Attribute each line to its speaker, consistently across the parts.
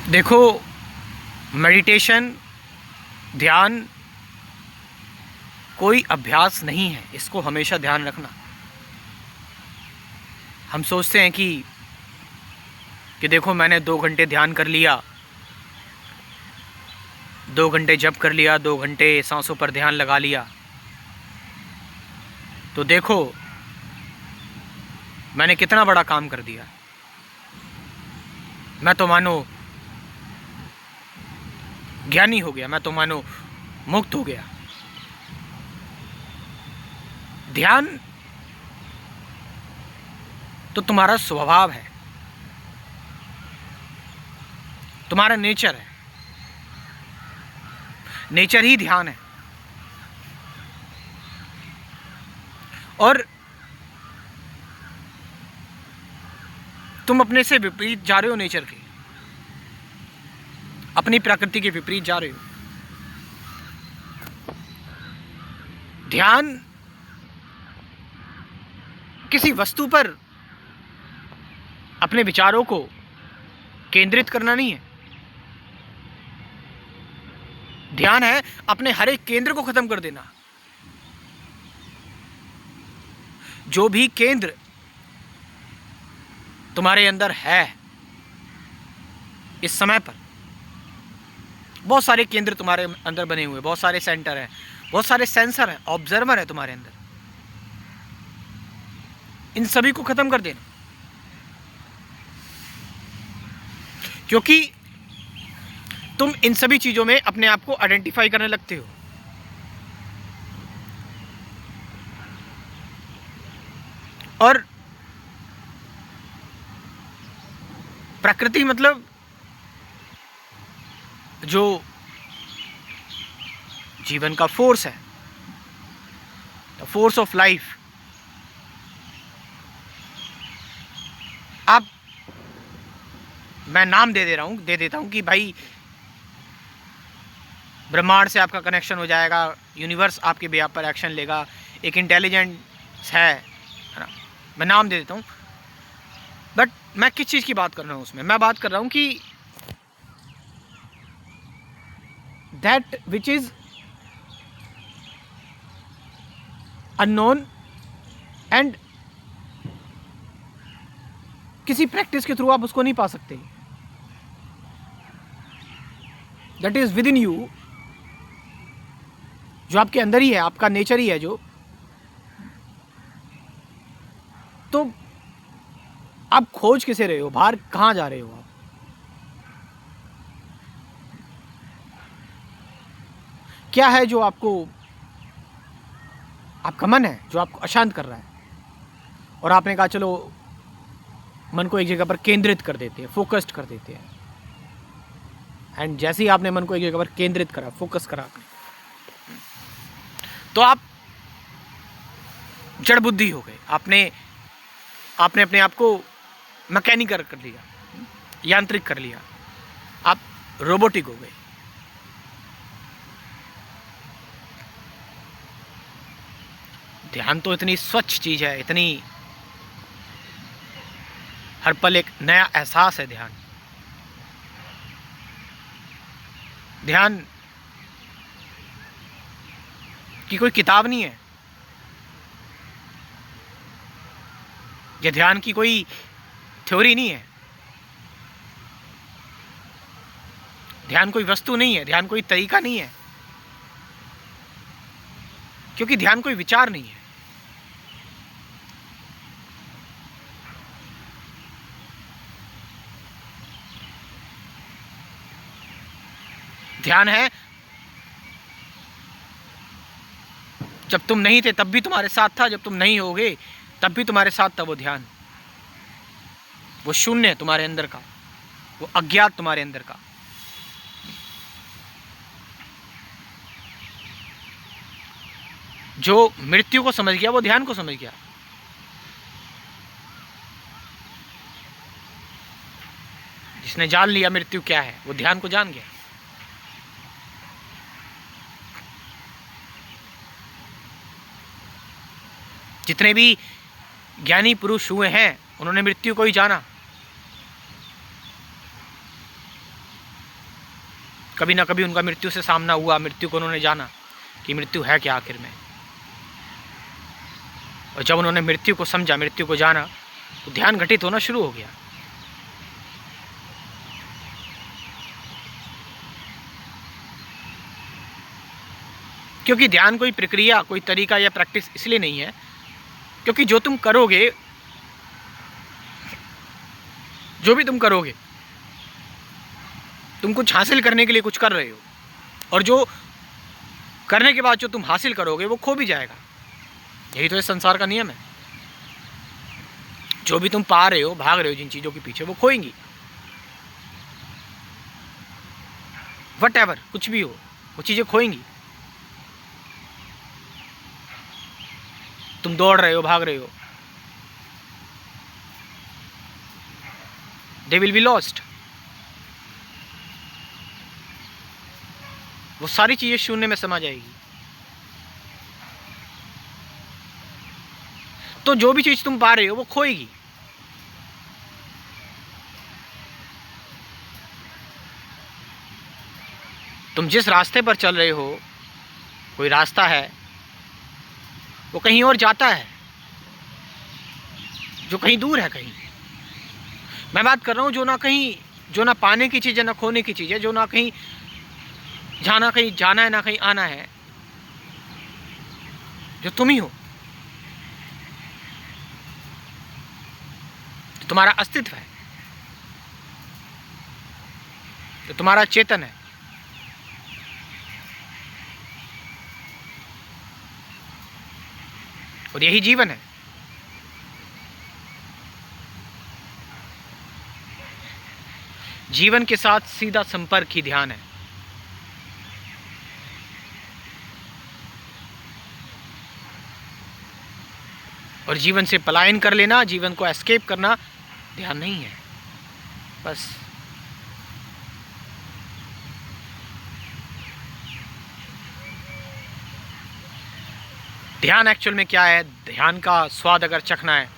Speaker 1: देखो, मेडिटेशन, ध्यान कोई अभ्यास नहीं है, इसको हमेशा ध्यान रखना। हम सोचते हैं कि देखो मैंने 2 घंटे ध्यान कर लिया, 2 घंटे जप कर लिया, 2 घंटे सांसों पर ध्यान लगा लिया, तो देखो मैंने कितना बड़ा काम कर दिया, मैं तो मानो ज्ञानी हो गया, मैं तो मानो मुक्त हो गया। ध्यान तो तुम्हारा स्वभाव है, तुम्हारा नेचर है, नेचर ही ध्यान है। और तुम अपने से विपरीत जा रहे हो, नेचर के, अपनी प्रकृति के विपरीत जा रहे हो। ध्यान किसी वस्तु पर अपने विचारों को केंद्रित करना नहीं है। ध्यान है अपने हर एक केंद्र को खत्म कर देना। जो भी केंद्र तुम्हारे अंदर है इस समय पर, बहुत सारे केंद्र तुम्हारे अंदर बने हुए, बहुत सारे सेंटर हैं, बहुत सारे सेंसर हैं, ऑब्जर्वर है तुम्हारे अंदर, इन सभी को खत्म कर देना। क्योंकि तुम इन सभी चीजों में अपने आप को आइडेंटिफाई करने लगते हो। और प्रकृति मतलब जो जीवन का फोर्स है, द फोर्स ऑफ लाइफ। आप, मैं नाम दे देता हूं कि भाई ब्रह्मांड से आपका कनेक्शन हो जाएगा, यूनिवर्स आपके बिहाफ पर एक्शन लेगा, एक इंटेलिजेंस है ना, मैं नाम दे देता हूं। बट मैं किस चीज़ की बात कर रहा हूं उसमें? मैं बात कर रहा हूं कि that which is unknown and किसी प्रैक्टिस के थ्रू आप उसको नहीं पा सकते। That is with in you, जो आपके अंदर ही है, आपका नेचर ही है जो। तो आप खोज किसे रहे हो? बाहर कहां जा रहे हो आप? क्या है जो आपको, आपका मन है जो आपको अशांत कर रहा है? और आपने कहा चलो मन को एक जगह पर केंद्रित कर देते हैं, फोकस्ड कर देते हैं। एंड जैसे ही आपने मन को एक जगह पर केंद्रित करा, फोकस करा आपने, तो आप जड़ बुद्धि हो गए। आपने अपने आप को मैकेनिकल कर लिया, यांत्रिक कर लिया, आप रोबोटिक हो गए। ध्यान तो इतनी स्वच्छ चीज है, इतनी, हर पल एक नया एहसास है ध्यान। ध्यान की कोई किताब नहीं है, ये ध्यान की कोई थ्योरी नहीं है, ध्यान कोई वस्तु नहीं है, ध्यान कोई तरीका नहीं है, क्योंकि ध्यान कोई विचार नहीं है। ध्यान है जब तुम नहीं थे तब भी तुम्हारे साथ था, जब तुम नहीं होगे तब भी तुम्हारे साथ था वो ध्यान। वो शून्य तुम्हारे अंदर का, वो अज्ञात तुम्हारे अंदर का। जो मृत्यु को समझ गया वो ध्यान को समझ गया। जिसने जान लिया मृत्यु क्या है, वो ध्यान को जान गया। जितने भी ज्ञानी पुरुष हुए हैं उन्होंने मृत्यु को ही जाना। कभी ना कभी उनका मृत्यु से सामना हुआ, मृत्यु को उन्होंने जाना कि मृत्यु है क्या आखिर में। और जब उन्होंने मृत्यु को समझा, मृत्यु को जाना, तो ध्यान घटित होना शुरू हो गया। क्योंकि ध्यान कोई प्रक्रिया, कोई तरीका या प्रैक्टिस इसलिए नहीं है क्योंकि जो तुम करोगे, जो भी तुम करोगे, तुम कुछ हासिल करने के लिए कुछ कर रहे हो, और जो करने के बाद जो तुम हासिल करोगे वो खो भी जाएगा। यही तो इस संसार का नियम है। जो भी तुम पा रहे हो, भाग रहे हो जिन चीजों के पीछे, वो खोएंगी। वटएवर, कुछ भी हो, वो चीजें खोएंगी। तुम दौड़ रहे हो, भाग रहे हो, दे विल बी लॉस्ट। वो सारी चीजें शून्य में समा जाएगी। तो जो भी चीज तुम पा रहे हो वो खोएगी। तुम जिस रास्ते पर चल रहे हो, कोई रास्ता है, वो कहीं और जाता है, जो कहीं दूर है। कहीं मैं बात कर रहा हूं जो ना पाने की चीज है, ना खोने की चीज है, जो ना कहीं जाना है, ना कहीं आना है, जो तुम ही हो। तो तुम्हारा अस्तित्व है, तो तुम्हारा चेतन है। और यही जीवन है। जीवन के साथ सीधा संपर्क ही ध्यान है। और जीवन से पलायन कर लेना, जीवन को एस्केप करना ध्यान नहीं है। बस ध्यान एक्चुअल में क्या है? ध्यान का स्वाद अगर चखना है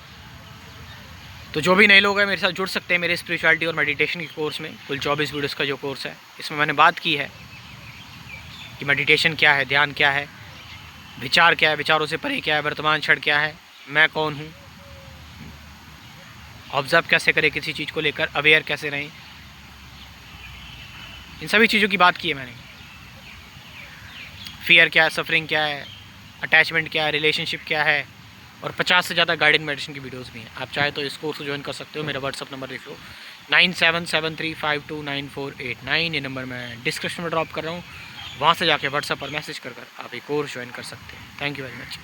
Speaker 1: तो जो भी नए लोग हैं मेरे साथ जुड़ सकते हैं मेरे स्पिरिचुअलिटी और मेडिटेशन के कोर्स में। कुल 24 वीडियोस का जो कोर्स है, इसमें मैंने बात की है कि मेडिटेशन क्या है, ध्यान क्या है, विचार क्या है, विचारों से परे क्या है, वर्तमान क्षण क्या है, मैं कौन हूँ, ऑब्जर्व कैसे करें किसी चीज़ को लेकर, अवेयर कैसे रहें, इन सभी चीज़ों की बात की है मैंने। फियर क्या है, सफरिंग क्या है, अटैचमेंट क्या है, रिलेशनशिप क्या है, और 50 से ज़्यादा गाइडेड मेडिटेशन की वीडियोस भी हैं। आप चाहे तो इस कोर्स को ज्वाइन कर सकते हो। मेरा व्हाट्सअप नंबर देख लो, 9773529489। ये नंबर मैं डिस्क्रिप्शन में ड्रॉप कर रहा हूँ, वहाँ से जाके व्हाट्सअप पर मैसेज कर आप ये कोर्स ज्वाइन कर सकते हैं। Thank you very much.